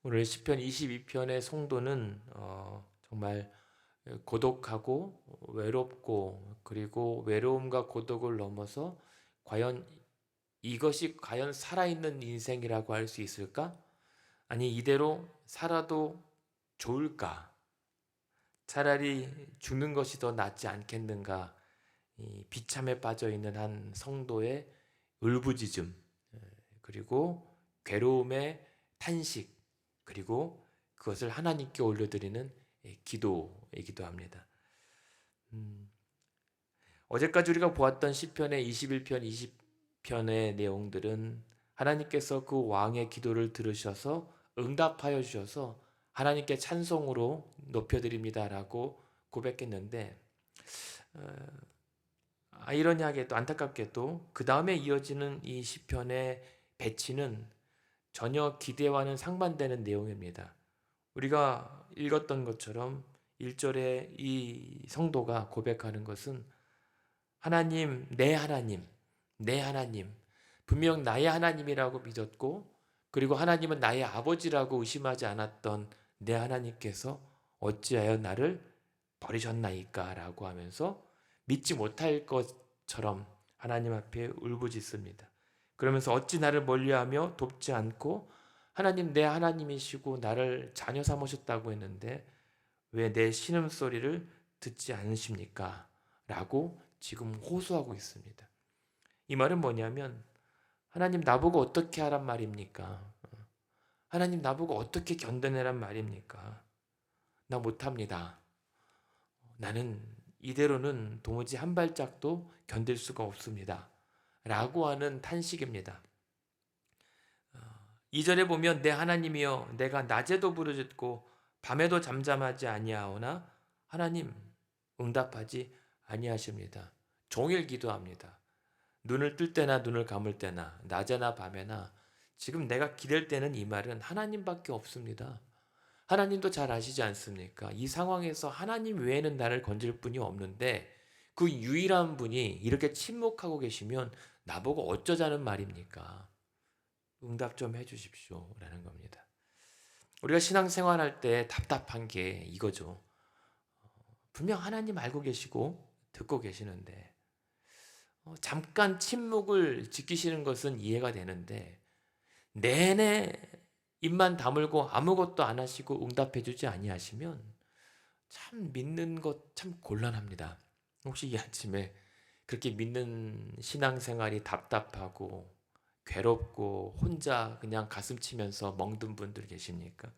오늘 시편 22편의 성도는 정말 고독하고 외롭고, 그리고 외로움과 고독을 넘어서 이것이 과연 살아있는 인생이라고 할 수 있을까? 아니, 이대로 살아도 좋을까? 차라리 죽는 것이 더 낫지 않겠는가? 이 비참에 빠져 있는 한 성도의 울부짖음, 그리고 괴로움의 탄식, 그리고 그것을 하나님께 올려드리는 기도이기도 합니다. 어제까지 우리가 보았던 시편의 21편, 20편의 내용들은 하나님께서 그 왕의 기도를 들으셔서 응답하여 주셔서 하나님께 찬송으로 높여드립니다라고 고백했는데, 아이러니하게도 안타깝게도 그 다음에 이어지는 이 시편의 배치는 전혀 기대와는 상반되는 내용입니다. 우리가 읽었던 것처럼 1절에 이 성도가 고백하는 것은 하나님, 내 하나님, 내 하나님, 분명 나의 하나님이라고 믿었고, 그리고 하나님은 나의 아버지라고 의심하지 않았던 내 하나님께서 어찌하여 나를 버리셨나이까? 라고 하면서 믿지 못할 것처럼 하나님 앞에 울부짖습니다. 그러면서 어찌 나를 멀리하며 돕지 않고, 하나님 내 하나님이시고 나를 자녀 삼으셨다고 했는데 왜 내 신음소리를 듣지 않으십니까? 라고 지금 호소하고 있습니다. 이 말은 뭐냐면, 하나님 나보고 어떻게 하란 말입니까? 하나님 나보고 어떻게 견뎌내란 말입니까? 나 못합니다. 나는 이대로는 도무지 한 발짝도 견딜 수가 없습니다. 라고 하는 탄식입니다. 2절에 보면 내 하나님이여 내가 낮에도 부르짖고 밤에도 잠잠하지 아니하오나 하나님 응답하지 아니하십니다. 종일 기도합니다. 눈을 뜰 때나 눈을 감을 때나 낮에나 밤에나 지금 내가 기댈 때는 이 말은 하나님밖에 없습니다. 하나님도 잘 아시지 않습니까? 이 상황에서 하나님 외에는 나를 건질 분이 없는데 그 유일한 분이 이렇게 침묵하고 계시면 나보고 어쩌자는 말입니까? 응답 좀 해주십시오 라는 겁니다. 우리가 신앙생활할 때 답답한 게 이거죠. 분명 하나님 알고 계시고 듣고 계시는데 잠깐 침묵을 지키시는 것은 이해가 되는데 내내 입만 다물고 아무것도 안 하시고 응답해 주지 아니하시면 참 믿는 것 참 곤란합니다. 혹시 이 아침에 그렇게 믿는 신앙생활이 답답하고 괴롭고 혼자 그냥 가슴 치면서 멍든 분들 계십니까?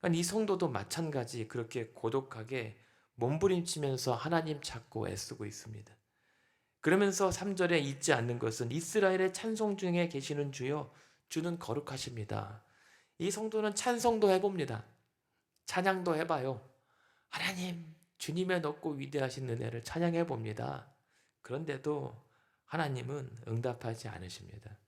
그러니까 이 성도도 마찬가지 그렇게 고독하게 몸부림치면서 하나님 찾고 애쓰고 있습니다. 그러면서 3절에 잊지 않는 것은 이스라엘의 찬송 중에 계시는 주여 주는 거룩하십니다. 이 성도는 찬송도 해봅니다. 찬양도 해봐요. 하나님 주님의 높고 위대하신 은혜를 찬양해봅니다. 그런데도 하나님은 응답하지 않으십니다.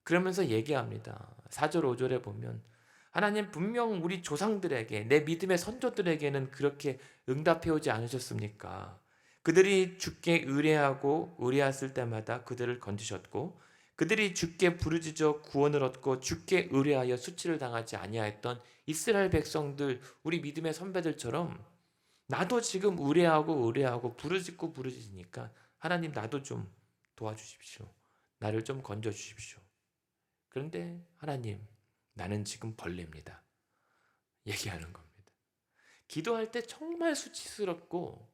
그러면서 얘기합니다. 4절 5절에 보면 하나님 분명 우리 조상들에게 내 믿음의 선조들에게는 그렇게 응답해오지 않으셨습니까? 그들이 주께 의뢰하고 의뢰했을 때마다 그들을 건지셨고 그들이 주께 부르짖어 구원을 얻고 주께 의뢰하여 수치를 당하지 아니하였던 이스라엘 백성들, 우리 믿음의 선배들처럼 나도 지금 의뢰하고 부르짖고 부르짖으니까 하나님 나도 좀 도와주십시오. 나를 좀 건져주십시오. 그런데 하나님 나는 지금 벌레입니다. 얘기하는 겁니다. 기도할 때 정말 수치스럽고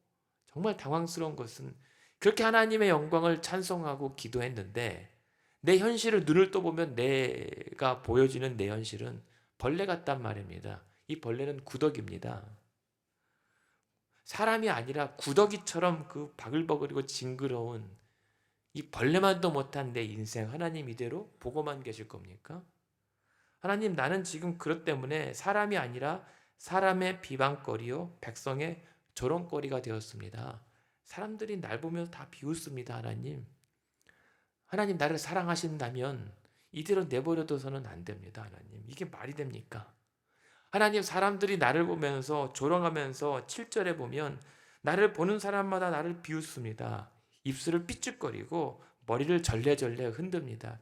정말 당황스러운 것은 그렇게 하나님의 영광을 찬송하고 기도했는데 내 현실을 눈을 떠보면 내가 보여지는 내 현실은 벌레 같단 말입니다. 이 벌레는 구더기입니다. 사람이 아니라 구더기처럼 그 바글바글이고 징그러운 이 벌레만도 못한 내 인생 하나님 이대로 보고만 계실 겁니까? 하나님 나는 지금 그것 때문에 사람이 아니라 사람의 비방거리요 백성의 조롱거리가 되었습니다. 사람들이 날 보면서 다 비웃습니다. 하나님. 하나님 나를 사랑하신다면 이대로 내버려둬서는 안 됩니다. 하나님. 이게 말이 됩니까? 하나님 사람들이 나를 보면서 조롱하면서 7절에 보면 나를 보는 사람마다 나를 비웃습니다. 입술을 삐죽거리고 머리를 절레절레 흔듭니다.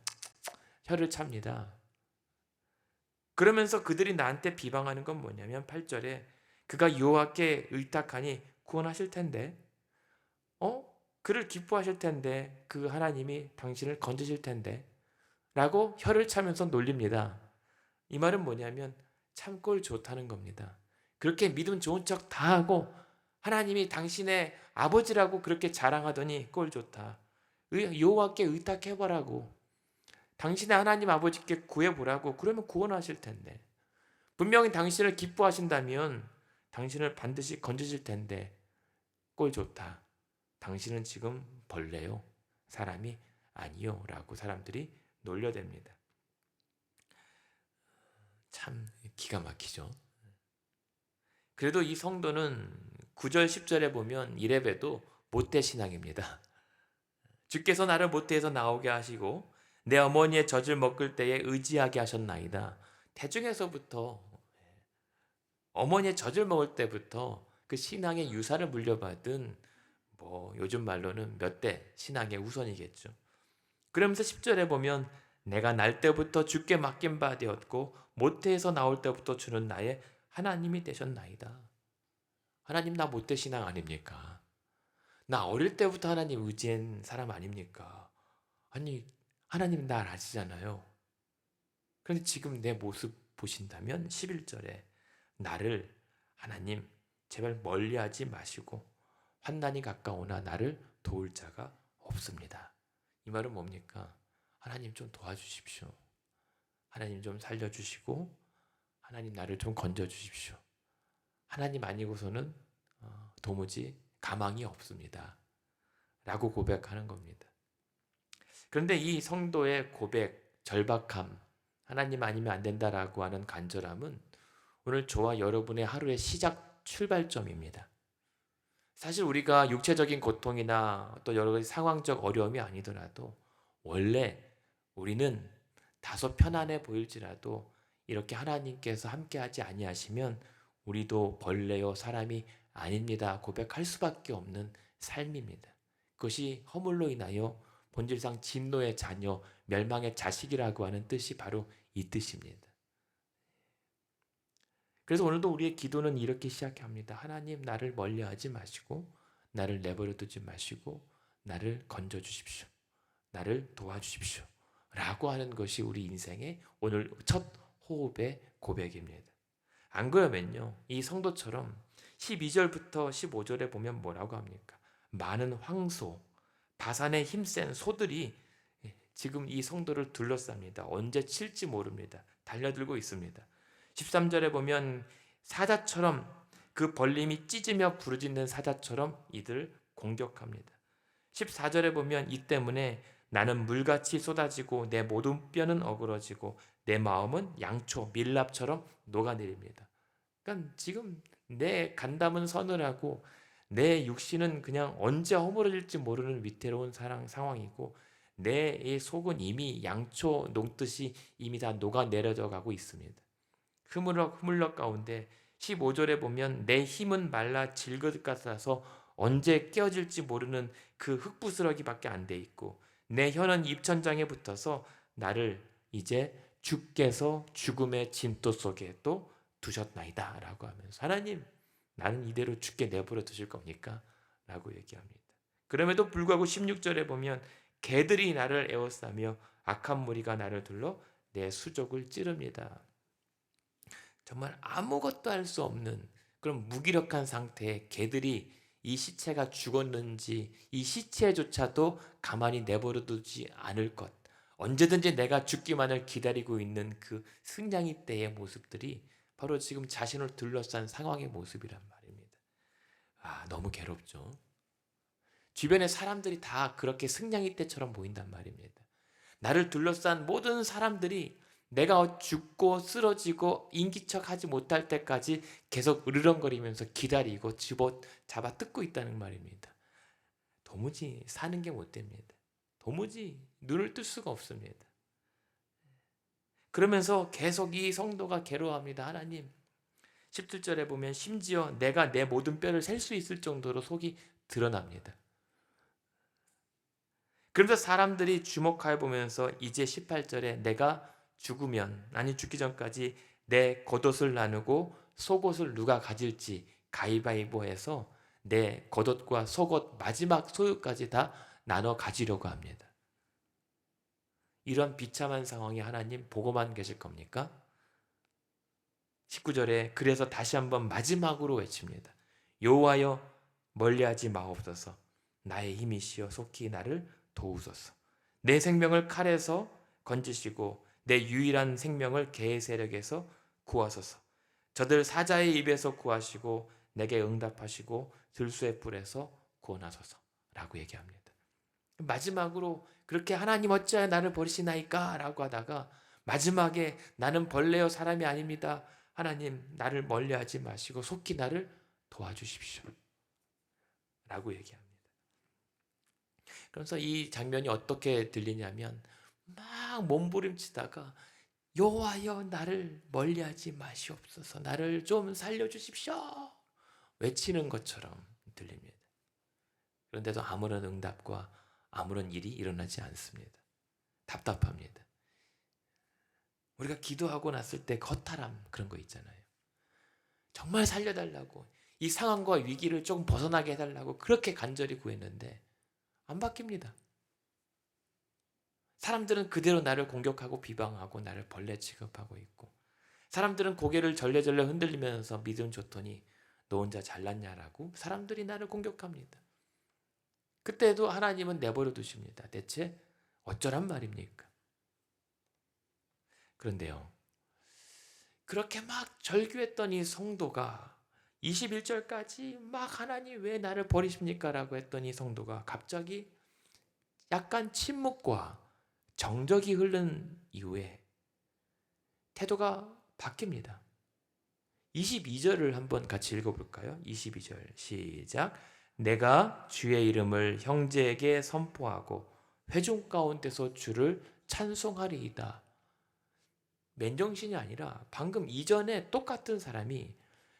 혀를 찹니다. 그러면서 그들이 나한테 비방하는 건 뭐냐면 8절에 그가 여호와께 의탁하니 구원하실 텐데 그를 기뻐하실 텐데 그 하나님이 당신을 건지실 텐데 라고 혀를 차면서 놀립니다. 이 말은 뭐냐면 참 꼴 좋다는 겁니다. 그렇게 믿음 좋은 척 다 하고 하나님이 당신의 아버지라고 그렇게 자랑하더니 꼴 좋다. 여호와께 의탁해보라고. 당신의 하나님 아버지께 구해보라고. 그러면 구원하실 텐데. 분명히 당신을 기뻐하신다면 당신을 반드시 건지실 텐데 꼴 좋다. 당신은 지금 벌레요. 사람이 아니요. 라고 사람들이 놀려댑니다. 참 기가 막히죠. 그래도 이 성도는 9절 10절에 보면 이레베도 모태신앙입니다. 주께서 나를 모태에서 나오게 하시고 내 어머니의 젖을 먹을 때에 의지하게 하셨나이다. 태중에서부터 어머니의 젖을 먹을 때부터 그 신앙의 유산을 물려받은 요즘 말로는 몇 대 신앙의 우선이겠죠. 그러면서 10절에 보면 내가 날 때부터 주께 맡긴 바 되었고 모태에서 나올 때부터 주는 나의 하나님이 되셨나이다. 하나님 나 모태 신앙 아닙니까? 나 어릴 때부터 하나님 의지한 사람 아닙니까? 아니 하나님 날 아시잖아요. 그런데 지금 내 모습 보신다면 11절에 나를 하나님 제발 멀리하지 마시고 환난이 가까우나 나를 도울 자가 없습니다. 이 말은 뭡니까? 하나님 좀 도와주십시오. 하나님 좀 살려주시고 하나님 나를 좀 건져주십시오. 하나님 아니고서는 도무지 가망이 없습니다. 라고 고백하는 겁니다. 그런데 이 성도의 고백, 절박함, 하나님 아니면 안 된다라고 하는 간절함은 오늘 저와 여러분의 하루의 시작 출발점입니다. 사실 우리가 육체적인 고통이나 또 여러 가지 상황적 어려움이 아니더라도 원래 우리는 다소 편안해 보일지라도 이렇게 하나님께서 함께하지 아니하시면 우리도 벌레요 사람이 아닙니다 고백할 수밖에 없는 삶입니다. 그것이 허물로 인하여 본질상 진노의 자녀, 멸망의 자식이라고 하는 뜻이 바로 이 뜻입니다. 그래서 오늘도 우리의 기도는 이렇게 시작합니다. 하나님 나를 멀리하지 마시고 나를 내버려 두지 마시고 나를 건져 주십시오. 나를 도와주십시오. 라고 하는 것이 우리 인생의 오늘 첫 호흡의 고백입니다. 안 그러면요. 이 성도처럼 12절부터 15절에 보면 뭐라고 합니까? 많은 황소, 바산의 힘센 소들이 지금 이 성도를 둘러쌉니다. 언제 칠지 모릅니다. 달려들고 있습니다. 13절에 보면 사자처럼 그 벌림이 찢으며 부르짖는 사자처럼 이들 공격합니다. 14절에 보면 이 때문에 나는 물같이 쏟아지고 내 모든 뼈는 어그러지고 내 마음은 양초, 밀랍처럼 녹아내립니다. 그러니까 지금 내 간담은 서늘하고 내 육신은 그냥 언제 허물어질지 모르는 위태로운 상황이고 내 속은 이미 양초 녹듯이 이미 다 녹아내려져 가고 있습니다. 흐물럭 가운데 15절에 보면 내 힘은 말라 질것 같아서 언제 깨어질지 모르는 그 흙부스러기밖에 안 돼 있고 내 혀는 입천장에 붙어서 나를 이제 주께서 죽음의 진토 속에 또 두셨나이다 라고 하면서 하나님 나는 이대로 죽게 내버려 두실 겁니까? 라고 얘기합니다. 그럼에도 불구하고 16절에 보면 개들이 나를 에워싸며 악한 무리가 나를 둘러 내 수족을 찌릅니다. 정말 아무것도 할 수 없는 그런 무기력한 상태에 개들이 이 시체가 죽었는지 이 시체조차도 가만히 내버려 두지 않을 것, 언제든지 내가 죽기만을 기다리고 있는 그 승냥이 떼의 모습들이 바로 지금 자신을 둘러싼 상황의 모습이란 말입니다. 너무 괴롭죠. 주변의 사람들이 다 그렇게 승냥이 떼처럼 보인단 말입니다. 나를 둘러싼 모든 사람들이 내가 죽고 쓰러지고 인기척하지 못할 때까지 계속 으르렁거리면서 기다리고 잡아 뜯고 있다는 말입니다. 도무지 사는 게 못 됩니다. 도무지 눈을 뜰 수가 없습니다. 그러면서 계속 이 성도가 괴로워합니다. 하나님 17절에 보면 심지어 내가 내 모든 뼈를 셀 수 있을 정도로 속이 드러납니다. 그러면서 사람들이 주목하여 보면서 이제 18절에 내가 죽으면, 아니 죽기 전까지 내 겉옷을 나누고 속옷을 누가 가질지 가위바위보해서 내 겉옷과 속옷 마지막 소유까지 다 나눠 가지려고 합니다. 이런 비참한 상황에 하나님 보고만 계실 겁니까? 19절에 그래서 다시 한번 마지막으로 외칩니다. 여호와여 멀리하지 마옵소서. 나의 힘이시여 속히 나를 도우소서. 내 생명을 칼에서 건지시고 내 유일한 생명을 개의 세력에서 구하소서. 저들 사자의 입에서 구하시고 내게 응답하시고 들수의 뿔에서 구원하소서 라고 얘기합니다. 마지막으로 그렇게 하나님 어찌하여 나를 버리시나이까 라고 하다가 마지막에 나는 벌레요 사람이 아닙니다. 하나님 나를 멀리하지 마시고 속히 나를 도와주십시오 라고 얘기합니다. 그래서 이 장면이 어떻게 들리냐면 막 몸부림치다가 여호와여 나를 멀리하지 마시옵소서, 나를 좀 살려주십시오 외치는 것처럼 들립니다. 그런데도 아무런 응답과 아무런 일이 일어나지 않습니다. 답답합니다. 우리가 기도하고 났을 때 허탈함 그런 거 있잖아요. 정말 살려달라고, 이 상황과 위기를 조금 벗어나게 해달라고 그렇게 간절히 구했는데 안 바뀝니다. 사람들은 그대로 나를 공격하고 비방하고 나를 벌레 취급하고 있고, 사람들은 고개를 절레절레 흔들리면서 믿음 좋더니 너 혼자 잘났냐라고 사람들이 나를 공격합니다. 그때도 하나님은 내버려 두십니다. 대체 어쩌란 말입니까? 그런데요, 그렇게 막 절규했던 이 성도가 21절까지 막 하나님 왜 나를 버리십니까? 라고 했던 이 성도가 갑자기 약간 침묵과 정적이 흐른 이후에 태도가 바뀝니다. 22절을 한번 같이 읽어볼까요? 22절 시작. 내가 주의 이름을 형제에게 선포하고 회중 가운데서 주를 찬송하리이다. 맨정신이 아니라 방금 이전에 똑같은 사람이,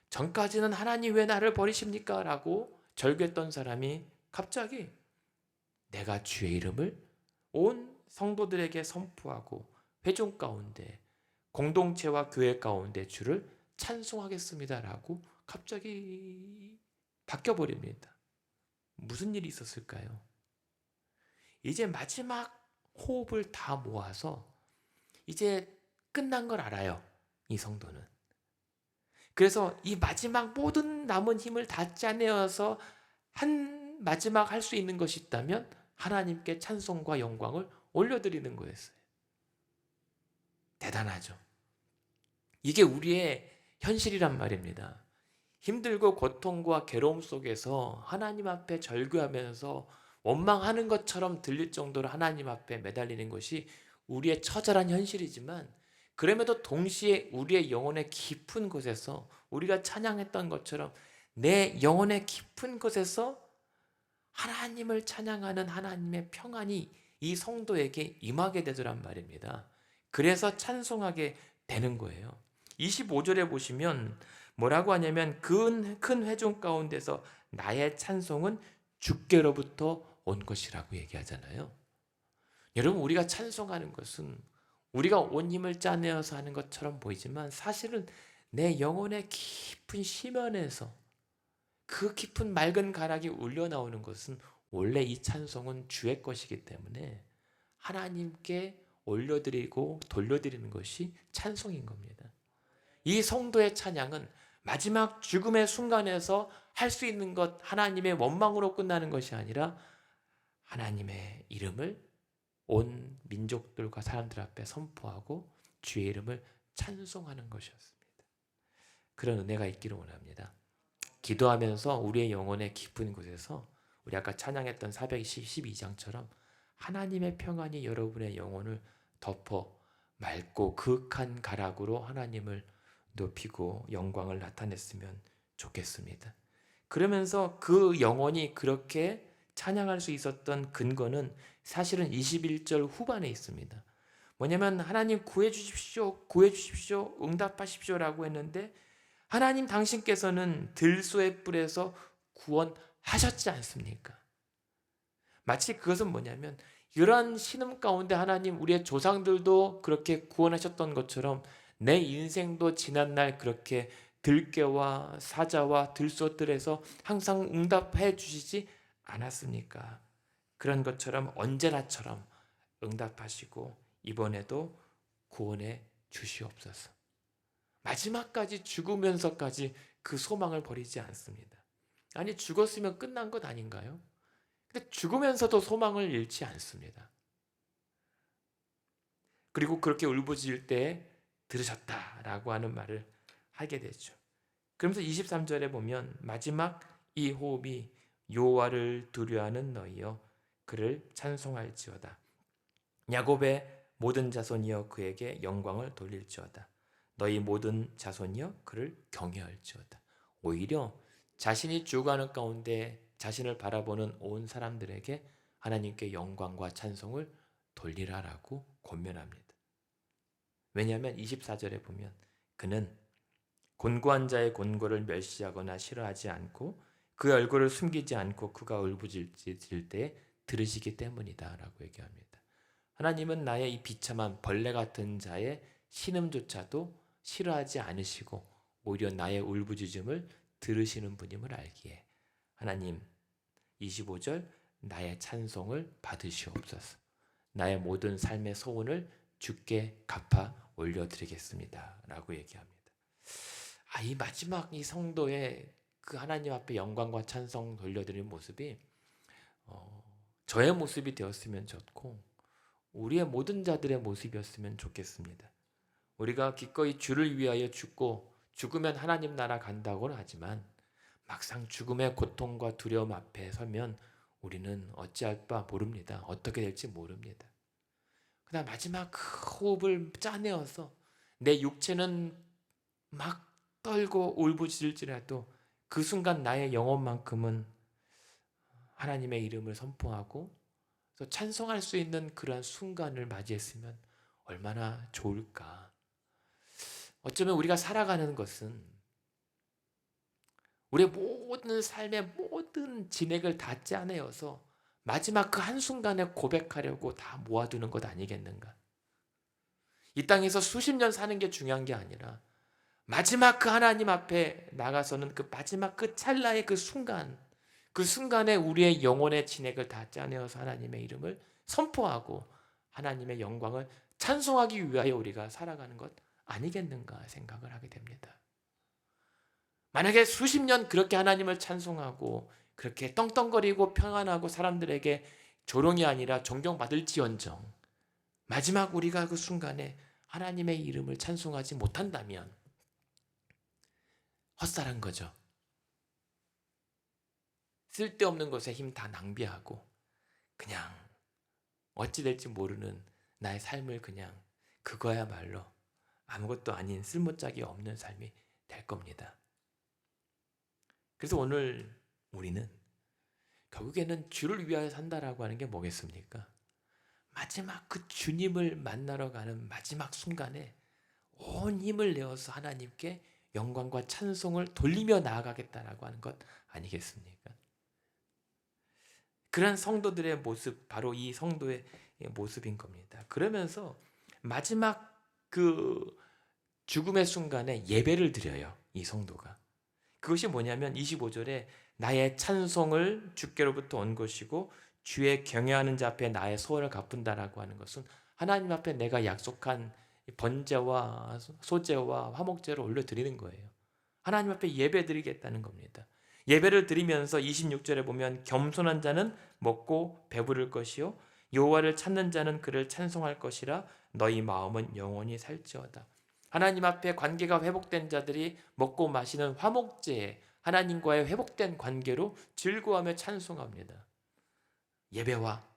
전까지는 하나님 왜 나를 버리십니까? 라고 절규했던 사람이 갑자기 내가 주의 이름을 온 성도들에게 선포하고 회중 가운데 공동체와 교회 가운데 주를 찬송하겠습니다 라고 갑자기 바뀌어버립니다. 무슨 일이 있었을까요? 이제 마지막 호흡을 다 모아서 이제 끝난 걸 알아요, 이 성도는. 그래서 이 마지막 모든 남은 힘을 다 짜내어서 한 마지막 할 수 있는 것이 있다면 하나님께 찬송과 영광을 올려드리는 거였어요. 대단하죠. 이게 우리의 현실이란 말입니다. 힘들고 고통과 괴로움 속에서 하나님 앞에 절규하면서 원망하는 것처럼 들릴 정도로 하나님 앞에 매달리는 것이 우리의 처절한 현실이지만, 그럼에도 동시에 우리의 영혼의 깊은 곳에서 우리가 찬양했던 것처럼 내 영혼의 깊은 곳에서 하나님을 찬양하는 하나님의 평안이 이 성도에게 임하게 되더란 말입니다. 그래서 찬송하게 되는 거예요. 25절에 보시면 뭐라고 하냐면 큰 회중 가운데서 나의 찬송은 주께로부터 온 것이라고 얘기하잖아요. 여러분, 우리가 찬송하는 것은 우리가 온 힘을 짜내어서 하는 것처럼 보이지만 사실은 내 영혼의 깊은 심연에서 그 깊은 맑은 가락이 울려 나오는 것은 원래 이 찬송은 주의 것이기 때문에 하나님께 올려드리고 돌려드리는 것이 찬송인 겁니다. 이 성도의 찬양은 마지막 죽음의 순간에서 할 수 있는 것, 하나님의 원망으로 끝나는 것이 아니라 하나님의 이름을 온 민족들과 사람들 앞에 선포하고 주의 이름을 찬송하는 것이었습니다. 그런 은혜가 있기를 원합니다. 기도하면서 우리의 영혼의 깊은 곳에서 우리 아까 찬양했던 412장처럼 하나님의 평안이 여러분의 영혼을 덮어 맑고 그윽한 가락으로 하나님을 높이고 영광을 나타냈으면 좋겠습니다. 그러면서 그 영혼이 그렇게 찬양할 수 있었던 근거는 사실은 21절 후반에 있습니다. 뭐냐면 하나님 구해주십시오, 구해주십시오, 응답하십시오 라고 했는데 하나님 당신께서는 들소의 뿔에서 구원하셨지 않습니까? 마치 그것은 뭐냐면 이러한 신음 가운데 하나님 우리의 조상들도 그렇게 구원하셨던 것처럼 내 인생도 지난날 그렇게 들깨와 사자와 들소들에서 항상 응답해 주시지 않았습니까? 그런 것처럼 언제나처럼 응답하시고 이번에도 구원해 주시옵소서. 마지막까지 죽으면서까지 그 소망을 버리지 않습니다. 아니 죽었으면 끝난 것 아닌가요? 근데 죽으면서도 소망을 잃지 않습니다. 그리고 그렇게 울부짖을 때 들으셨다라고 하는 말을 하게 되죠. 그러면서 23절에 보면 마지막 이 호흡이 여호와를 두려워하는 너희여 그를 찬송할지어다. 야곱의 모든 자손이여 그에게 영광을 돌릴지어다. 너희 모든 자손이여 그를 경외할지어다. 오히려 자신이 죽어가는 가운데 자신을 바라보는 온 사람들에게 하나님께 영광과 찬송을 돌리라라고 권면합니다. 왜냐하면 24절에 보면 그는 곤고한 자의 곤고를 멸시하거나 싫어하지 않고 그 얼굴을 숨기지 않고 그가 울부짖을 때 들으시기 때문이다 라고 얘기합니다. 하나님은 나의 이 비참한 벌레 같은 자의 신음조차도 싫어하지 않으시고 오히려 나의 울부짖음을 들으시는 분임을 알기에 하나님 25절 나의 찬송을 받으시옵소서. 나의 모든 삶의 소원을 주께 갚아 올려드리겠습니다 라고 얘기합니다. 이 마지막 이 성도의 그 하나님 앞에 영광과 찬송 돌려드리는 모습이 저의 모습이 되었으면 좋고 우리의 모든 자들의 모습이었으면 좋겠습니다. 우리가 기꺼이 주를 위하여 죽고 죽으면 하나님 나라 간다고는 하지만 막상 죽음의 고통과 두려움 앞에 서면 우리는 어찌할 바 모릅니다. 어떻게 될지 모릅니다. 그러나 마지막 그 호흡을 짜내어서 내 육체는 막 떨고 울부짖을지라도 그 순간 나의 영혼만큼은 하나님의 이름을 선포하고 찬송할 수 있는 그러한 순간을 맞이했으면 얼마나 좋을까. 어쩌면 우리가 살아가는 것은 우리의 모든 삶의 모든 진액을 다 짜내어서 마지막 그 한순간에 고백하려고 다 모아두는 것 아니겠는가. 이 땅에서 수십 년 사는 게 중요한 게 아니라 마지막 그 하나님 앞에 나가서는 그 마지막 그 찰나의 그 순간에 우리의 영혼의 진액을 다 짜내어서 하나님의 이름을 선포하고 하나님의 영광을 찬송하기 위하여 우리가 살아가는 것 아니겠는가 생각을 하게 됩니다. 만약에 수십 년 그렇게 하나님을 찬송하고 그렇게 떵떵거리고 평안하고 사람들에게 조롱이 아니라 존경받을지언정 마지막 우리가 그 순간에 하나님의 이름을 찬송하지 못한다면 헛살한 거죠. 쓸데없는 것에 힘 다 낭비하고 그냥 어찌 될지 모르는 나의 삶을 그냥 그거야말로 아무것도 아닌 쓸모짝이 없는 삶이 될 겁니다. 그래서 오늘 우리는 결국에는 주를 위하여 산다라고 하는 게 뭐겠습니까? 마지막 그 주님을 만나러 가는 마지막 순간에 온 힘을 내어서 하나님께 영광과 찬송을 돌리며 나아가겠다라고 하는 것 아니겠습니까? 그런 성도들의 모습, 바로 이 성도의 모습인 겁니다. 그러면서 마지막 그 죽음의 순간에 예배를 드려요. 이 성도가. 그것이 뭐냐면 25절에 나의 찬송을 주께로부터 온 것이고 주의 경외하는 자 앞에 나의 소원을 갚은다라고 하는 것은 하나님 앞에 내가 약속한 번제와 소제와 화목제를 올려드리는 거예요. 하나님 앞에 예배 드리겠다는 겁니다. 예배를 드리면서 26절에 보면 겸손한 자는 먹고 배부를 것이요 여호와를 찾는 자는 그를 찬송할 것이라 너희 마음은 영원히 살지어다. 하나님 앞에 관계가 회복된 자들이 먹고 마시는 화목제에 하나님과의 회복된 관계로 즐거워하며 찬송합니다. 예배와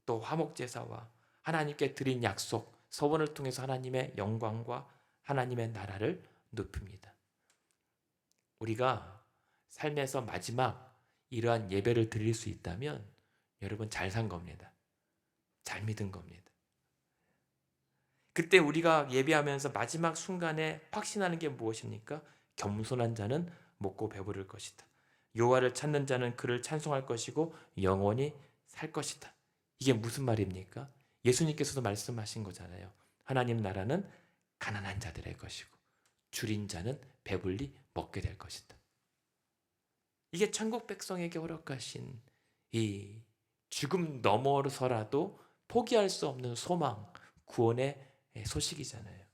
또 화목제사와 하나님께 드린 약속, 서원을 통해서 하나님의 영광과 하나님의 나라를 높입니다. 우리가 삶에서 마지막 이러한 예배를 드릴 수 있다면 여러분 잘 산 겁니다. 잘 믿은 겁니다. 그때 우리가 예배하면서 마지막 순간에 확신하는 게 무엇입니까? 겸손한 자는 먹고 배부를 것이다. 여호와를 찾는 자는 그를 찬송할 것이고 영원히 살 것이다. 이게 무슨 말입니까? 예수님께서도 말씀하신 거잖아요. 하나님 나라는 가난한 자들의 것이고 줄인 자는 배불리 먹게 될 것이다. 이게 천국 백성에게 허락하신 이 죽음 넘어서라도 포기할 수 없는 소망, 구원의 소식이잖아요.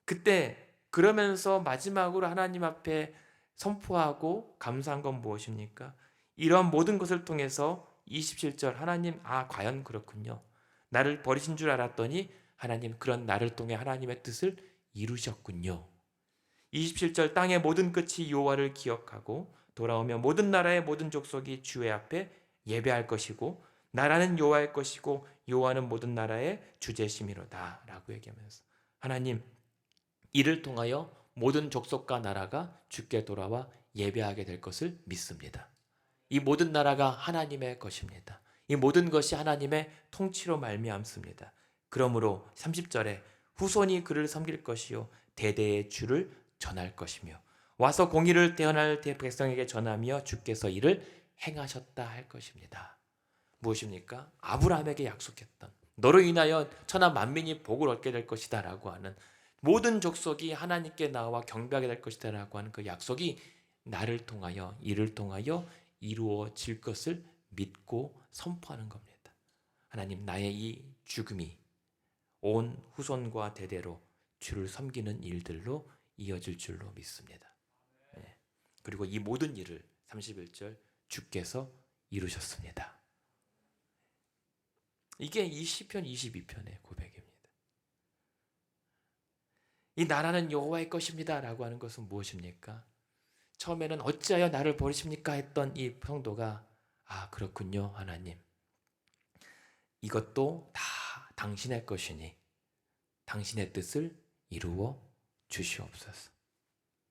그때 그러면서 마지막으로 하나님 앞에 선포하고 감사한 건 무엇입니까? 이런 모든 것을 통해서 27절 하나님 과연 그렇군요. 나를 버리신 줄 알았더니 하나님 그런 나를 통해 하나님의 뜻을 이루셨군요. 27절 땅의 모든 끝이 여호와를 기억하고 돌아오며 모든 나라의 모든 족속이 주의 앞에 예배할 것이고 나라는 여호와의 것이고 여호와는 모든 나라의 주제심이로다 라고 얘기하면서 하나님 이를 통하여 모든 족속과 나라가 주께 돌아와 예배하게 될 것을 믿습니다. 이 모든 나라가 하나님의 것입니다. 이 모든 것이 하나님의 통치로 말미암습니다. 그러므로 30절에 후손이 그를 섬길 것이요 대대의 주를 전할 것이며 와서 공의를 대언할 백성에게 전하며 주께서 이를 행하셨다 할 것입니다. 무엇입니까? 아브라함에게 약속했던 너로 인하여 천하 만민이 복을 얻게 될 것이다 라고 하는 모든 족속이 하나님께 나와 경배하게 될 것이다 라고 하는 그 약속이 나를 통하여 이를 통하여 이루어질 것을 믿고 선포하는 겁니다. 하나님 나의 이 죽음이 온 후손과 대대로 주를 섬기는 일들로 이어질 줄로 믿습니다. 네. 그리고 이 모든 일을 31절 주께서 이루셨습니다. 이게 이 시편 22편의 고백입니다. 이 나라는 여호와의 것입니다 라고 하는 것은 무엇입니까? 처음에는 어찌하여 나를 버리십니까 했던 이 성도가 그렇군요 하나님 이것도 다 당신의 것이니 당신의 뜻을 이루어 주시옵소서.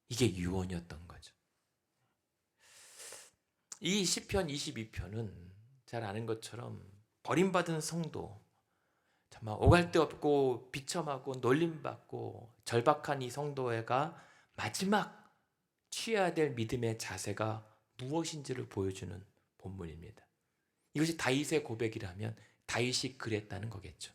이게 유언이었던 거죠. 이 시편 22편은 잘 아는 것처럼 버림받은 성도 정말 오갈 데 없고 비참하고 놀림받고 절박한 이 성도가 마지막 취해야 될 믿음의 자세가 무엇인지를 보여주는 본문입니다. 이것이 다윗의 고백이라면 다윗이 그랬다는 거겠죠.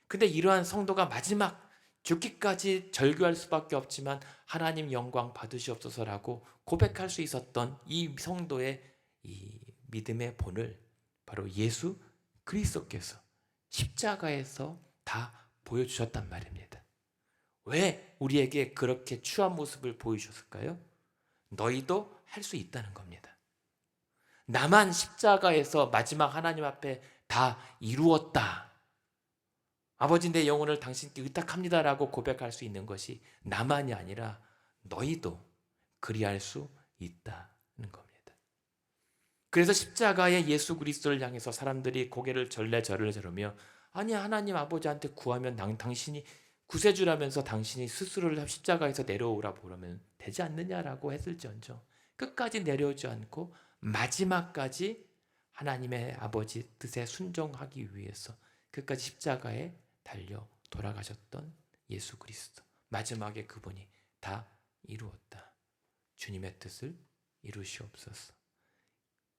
근데 이러한 성도가 마지막 죽기까지 절규할 수밖에 없지만 하나님 영광 받으시옵소서라고 고백할 수 있었던 이 성도의 이 믿음의 본을 바로 예수 그리스도께서 십자가에서 다 보여주셨단 말입니다. 왜 우리에게 그렇게 추한 모습을 보여주셨을까요? 너희도 할 수 있다는 겁니다. 나만 십자가에서 마지막 하나님 앞에 다 이루었다. 아버지 내 영혼을 당신께 의탁합니다라고 고백할 수 있는 것이 나만이 아니라 너희도 그리할 수 있다는 겁니다. 그래서 십자가의 예수 그리스도를 향해서 사람들이 고개를 절레절레 저르며 아니 하나님 아버지한테 구하면 당신이 구세주라면서 당신이 스스로를 십자가에서 내려오라 보라면 되지 않느냐라고 했을지언정 끝까지 내려오지 않고 마지막까지 하나님의 아버지 뜻에 순종하기 위해서 끝까지 십자가에 달려 돌아가셨던 예수 그리스도 마지막에 그분이 다 이루었다. 주님의 뜻을 이루시옵소서.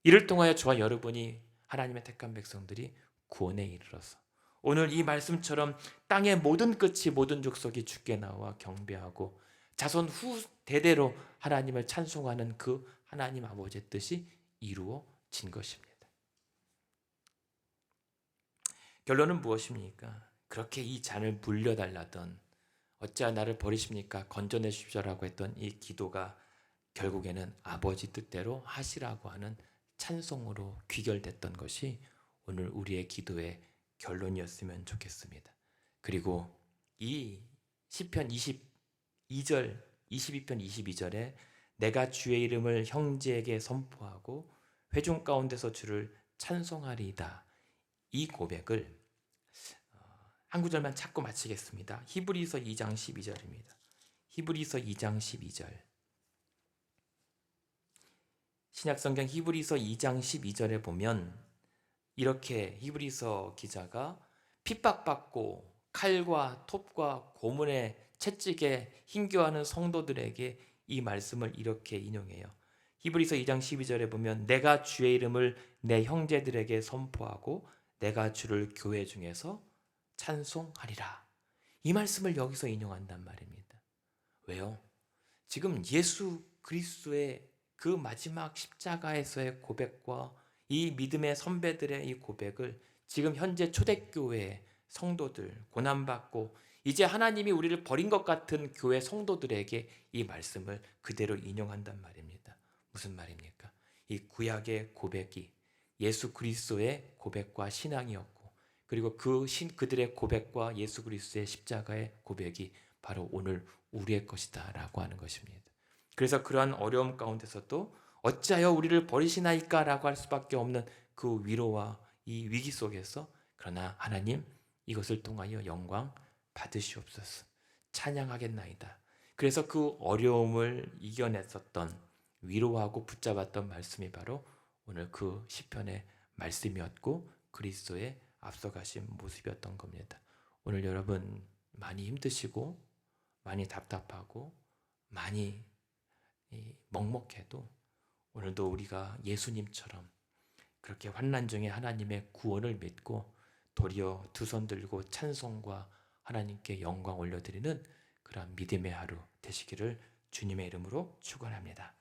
이를 통하여 저와 여러분이 하나님의 택한 백성들이 구원에 이르러서 오늘 이 말씀처럼 땅의 모든 끝이 모든 족속이 주께 나와 경배하고 자손 후 대대로 하나님을 찬송하는 그 하나님 아버지의 뜻이 이루어진 것입니다. 결론은 무엇입니까? 그렇게 이 잔을 물려달라던 어찌하여 나를 버리십니까? 건져내 주십시오라고 했던 이 기도가 결국에는 아버지 뜻대로 하시라고 하는 찬송으로 귀결됐던 것이 오늘 우리의 기도의 결론이었으면 좋겠습니다. 그리고 이 시편 22절 22편 22절에 내가 주의 이름을 형제에게 선포하고 회중 가운데서 주를 찬송하리이다. 이 고백을 한 구절만 찾고 마치겠습니다. 히브리서 2장 12절입니다. 히브리서 2장 12절. 신약성경 히브리서 2장 12절에 보면 이렇게 히브리서 기자가 핍박받고 칼과 톱과 고문의 채찍에 힘겨워하는 성도들에게 이 말씀을 이렇게 인용해요. 히브리서 2장 12절에 보면 내가 주의 이름을 내 형제들에게 선포하고 내가 주를 교회 중에서 찬송하리라. 이 말씀을 여기서 인용한단 말입니다. 왜요? 지금 예수 그리스도의 그 마지막 십자가에서의 고백과 이 믿음의 선배들의 이 고백을 지금 현재 초대교회 성도들, 고난받고 이제 하나님이 우리를 버린 것 같은 교회 성도들에게 이 말씀을 그대로 인용한단 말입니다. 무슨 말입니까? 이 구약의 고백이 예수 그리스도의 고백과 신앙이었고, 그리고 그들의 고백과 예수 그리스도의 십자가의 고백이 바로 오늘 우리의 것이다 라고 하는 것입니다. 그래서 그러한 어려움 가운데서도 어찌하여 우리를 버리시나이까 라고 할 수밖에 없는 그 위로와 이 위기 속에서, 그러나 하나님 이것을 통하여 영광 받으시옵소서, 찬양하겠나이다. 그래서 그 어려움을 이겨냈었던, 위로하고 붙잡았던 말씀이 바로 오늘 그 시편의 말씀이었고 그리스도의 앞서가신 모습이었던 겁니다. 오늘 여러분 많이 힘드시고 많이 답답하고 많이 먹먹해도 오늘도 우리가 예수님처럼 그렇게 환난 중에 하나님의 구원을 믿고 도리어 두 손 들고 찬송과 하나님께 영광 올려드리는 그런 믿음의 하루 되시기를 주님의 이름으로 축원합니다.